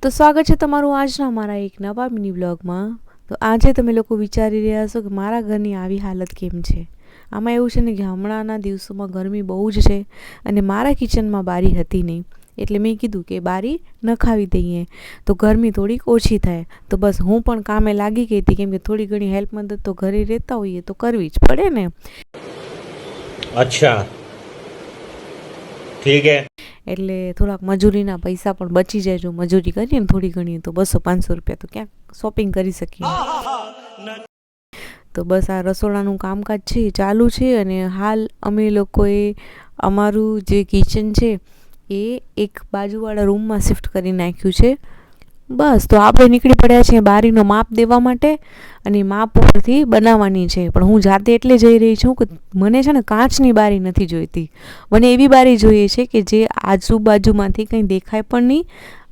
તો સ્વાગત છે તમારું આજના મારા એક નવા મિની વ્લોગમાં। તો આજે તમે લોકો વિચારી રહ્યા છો કે મારા ઘરની આવી હાલત કેમ છે। આમાં એવું છે ને કે હમણાંના દિવસોમાં ગરમી બહુ જ છે અને મારા કિચનમાં બારી હતી નહીં, એટલે મેં કીધું કે બારી નખાવી દઈએ તો ગરમી થોડીક ઓછી થાય। તો બસ હું પણ કામે લાગી ગઈ હતી, કેમ કે થોડી ઘણી હેલ્પ મદદ તો ઘરે રહેતા હોઈએ તો કરવી જ પડે ને। अच्छा ठीक है। એટલે થોડાક મજૂરીના પૈસા પણ બચી જાય જો મજૂરી કરીએ ને થોડી ઘણી, તો 200-500 રૂપિયા તો ક્યાંક શોપિંગ કરી શકીએ। તો બસ આ રસોડાનું કામકાજ છે ચાલુ છે અને હાલ અમે લોકોએ અમારું જે કિચન છે એ એક બાજુવાળા રૂમમાં શિફ્ટ કરી નાખ્યું છે। બસ તો આપણે નીકળી પડ્યા છીએ બારીનો માપ દેવા માટે અને માપ ઉપરથી બનાવવાની છે। પણ હું જાતે એટલે જઈ રહી છું કે મને છે ને કાચની બારી નથી જોઈતી, મને એવી બારી જોઈએ છે કે જે આજુબાજુમાંથી કંઈ દેખાય પણ નહીં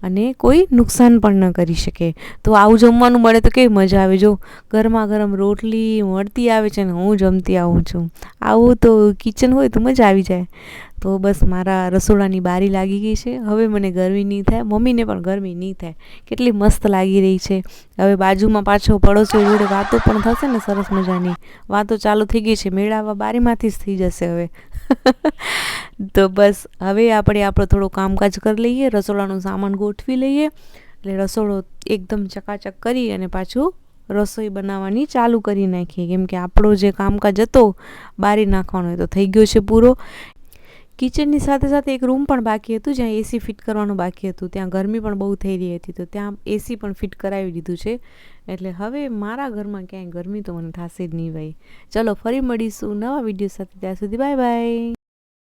અને કોઈ નુકસાન પણ ન કરી શકે। તો આવું જમવાનું મળે તો કેવી મજા આવે, જો ગરમા ગરમ રોટલી મળતી આવે છે ને હું જમતી આવું છું, આવું તો કિચન હોય તો મજા આવી જાય। તો બસ મારા રસોડાની બારી લાગી ગઈ છે, હવે મને ગરમી નહીં થાય, મમ્મીને પણ ગરમી નહીં થાય, કેટલી મસ્ત લાગી રહી છે। હવે બાજુમાં પાછો પડોશીઓ જોડે વાતો પણ થશે ને, સરસ મજાની વાતો ચાલુ થઈ ગઈ છે, મેળાવા બારીમાંથી જ થઈ જશે હવે। તો બસ હવે આપણે આપણો થોડો કામકાજ કરી લઈએ, રસોડાનો સામાન ગોઠવી લઈએ, એટલે રસોડો એકદમ ચકાચક કરી અને પાછું રસોઈ બનાવવાની ચાલુ કરી નાખીએ, કેમ કે આપણો જે કામકાજ હતો બારી નાખવાનો એ તો થઈ ગયો છે પૂરો। કિચનની સાથે સાથે એક રૂમ પણ બાકી હતું જ્યાં એસી ફિટ કરવાનું બાકી હતું, ત્યાં ગરમી પણ બહુ થઈ રહી હતી, તો ત્યાં એસી પણ ફિટ કરાવી દીધું છે। એટલે હવે મારા ઘરમાં ક્યાંય ગરમી તો મને થશે જ નહીં ભાઈ। ચલો ફરી મળીશું નવા વિડીયો સાથે, ત્યાં સુધી બાય બાય।